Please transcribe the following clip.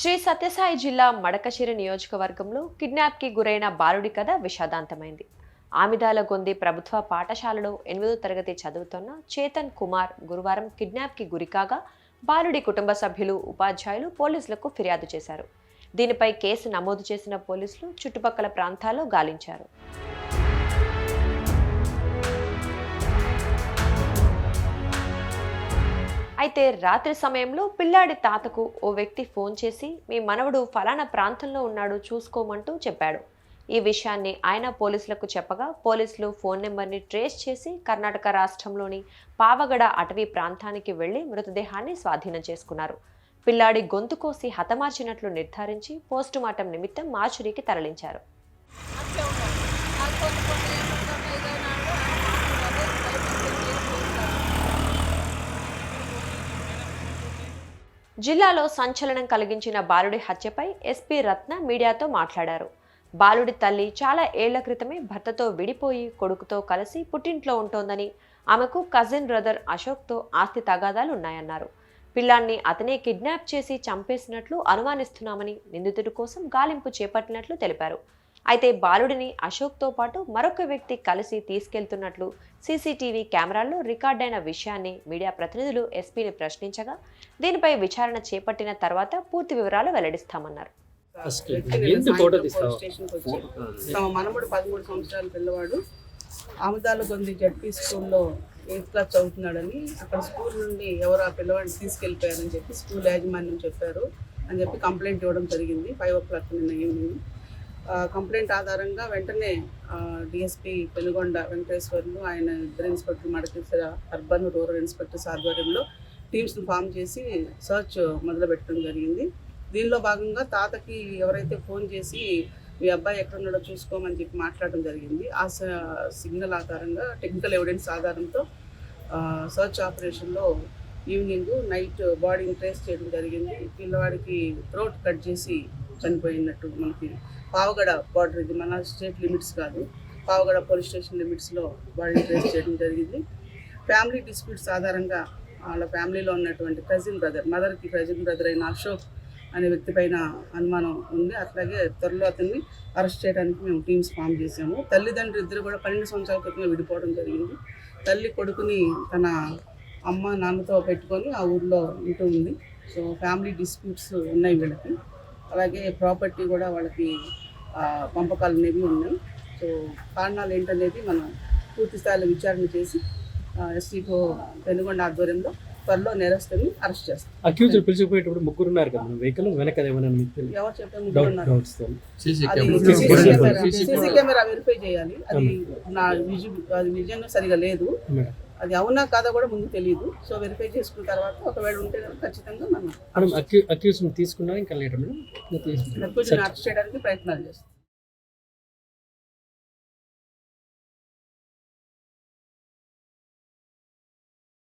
శ్రీ సత్యసాయి జిల్లా మడకశిర నియోజకవర్గంలో కిడ్నాప్కి గురైన బాలుడి కథ విషాదాంతమైంది. ఆమిదాలగొంది ప్రభుత్వ పాఠశాలలో 8వ తరగతి చదువుతున్న చేతన్ కుమార్ గురువారం కిడ్నాప్కి గురికాగా బాలుడి కుటుంబ సభ్యులు, ఉపాధ్యాయులు పోలీసులకు ఫిర్యాదు చేశారు. దీనిపై కేసు నమోదు చేసిన పోలీసులు చుట్టుపక్కల ప్రాంతాల్లో గాలించారు. అయితే రాత్రి సమయంలో పిల్లాడి తాతకు ఓ వ్యక్తి ఫోన్ చేసి మీ మనవడు ఫలానా ప్రాంతంలో ఉన్నాడు చూసుకోమంటూ చెప్పాడు. ఈ విషయాన్ని ఆయన పోలీసులకు చెప్పగా పోలీసులు ఫోన్ నెంబర్ని ట్రేస్ చేసి కర్ణాటక రాష్ట్రంలోని పావగడ అటవీ ప్రాంతానికి వెళ్లి మృతదేహాన్ని స్వాధీనం చేసుకున్నారు. పిల్లాడి గొంతు కోసి హతమార్చినట్లు నిర్ధారించి పోస్టుమార్టం నిమిత్తం మార్చురీకి తరలించారు. జిల్లాలో సంచలనం కలిగించిన బాలుడి హత్యపై ఎస్పీ రత్న మీడియాతో మాట్లాడారు. బాలుడి తల్లి చాలా ఏళ్ల క్రితమే భర్తతో విడిపోయి కొడుకుతో కలిసి పుట్టింట్లో ఉంటోందని, ఆమెకు కజిన్ బ్రదర్ అశోక్తో ఆస్తి తగాదాలు ఉన్నాయన్నారు. పిల్లాన్ని అతనే కిడ్నాప్ చేసి చంపేసినట్లు అనుమానిస్తున్నామని నిందితుడి కోసం గాలింపు చేపట్టినట్లు తెలిపారు. అయితే బాలుడిని అశోక్తో పాటు మరొక వ్యక్తి కలిసి తీసుకెళ్తున్నట్లు సీసీటీవీ కెమెరాల్లో రికార్డైన విషయాన్ని మీడియా ప్రతినిధులు ఎస్పీని ప్రశ్నించగా దీనిపై విచారణ చేపట్టిన తర్వాత పూర్తి వివరాలు వెల్లడిస్తామన్నారు. తమ మనముడు 13 సంవత్సరాల పిల్లవాడు ఆముదాలగొంది జడ్పీ స్కూల్లో 8th క్లాస్ చదువుతున్నాడని, అక్కడ స్కూల్ నుండి ఎవరు ఆ పిల్లవాడిని తీసుకెళ్ళిపోయారని చెప్పి స్కూల్ యాజమాన్యం చెప్పారు అని చెప్పి కంప్లైంట్ ఇవ్వడం జరిగింది 5 o'clock నిన్న ఈవినింగ్. కంప్లైంట్ ఆధారంగా వెంటనే డిఎస్పీ పెనుగొండ వెంకటేశ్వర్లు, ఆయన ఇద్దరు inspector Madakasira urban rural inspectors ఆధ్వర్యంలో టీమ్స్ను ఫామ్ చేసి సర్చ్ మొదలుపెట్టడం జరిగింది. దీనిలో భాగంగా తాతకి ఎవరైతే ఫోన్ చేసి మీ అబ్బాయి ఎక్కడున్నాడో చూసుకోమని చెప్పి మాట్లాడడం జరిగింది. ఆ సిగ్నల్ ఆధారంగా టెక్నికల్ ఎవిడెన్స్ ఆధారంతో సర్చ్ ఆపరేషన్లో ఈవినింగ్ నైట్ బాడీని ట్రేస్ చేయడం జరిగింది. పిల్లవాడికి థ్రోట్ కట్ చేసి చనిపోయినట్టు మనకి పావగడ బార్డర్, ఇది మన స్టేట్ లిమిట్స్ కాదు, పావగడ పోలీస్ స్టేషన్ లిమిట్స్లో బాడీని ట్రేస్ చేయడం జరిగింది. ఫ్యామిలీ డిస్ప్యూట్స్ ఆధారంగా వాళ్ళ ఫ్యామిలీలో ఉన్నటువంటి కజిన్ బ్రదర్, మదర్కి కజిన్ బ్రదర్ అయిన అశోక్ అనే వ్యక్తి పైన అనుమానం ఉంది. అట్లాగే త్వరలో అతన్ని అరెస్ట్ చేయడానికి మేము టీమ్స్ ఫామ్ చేసాము. తల్లిదండ్రులు ఇద్దరు కూడా 12 సంవత్సరాల క్రితమే విడిపోవడం జరిగింది. తల్లి కొడుకుని తన అమ్మ నాన్నతో పెట్టుకొని ఆ ఊర్లో ఉంటూ ఉంది. సో ఫ్యామిలీ డిస్ప్యూట్స్ ఉన్నాయి వీళ్ళకి. అలాగే ప్రాపర్టీ కూడా వాళ్ళకి పంపకాలు అనేవి ఉన్నాయి. సో కారణాలు ఏంటనేది మనం పూర్తి స్థాయిలో విచారణ చేసి ఎస్టీఓ పెనుగొండ ఆధ్వర్యంలో త్వరలో నేరస్తుని అరెస్ట్ చేస్తాం. అక్యూజ్డ్ పిలిచిపోయేటప్పుడు ముగ్గురు ఉన్నారు కదా వెహికల్ వెనక, ఎవరు చెప్పారు ముగ్గురు ఉన్నారు? సీసీ కెమెరా వెరిఫై చేయాలి. అది నా విజన్ సరిగా లేదు, అది అవునా కాదా కూడా ముందు తెలియదు. సో వెరిఫై చేసుకున్న తర్వాత ఒకవేళ ఉంటే ఖచ్చితంగా మనం అక్యూజ్ తీసుకున్నారు. ఇంకా లేటర్ అరెస్ట్ చేయడానికి ప్రయత్నాలు చేస్తాం.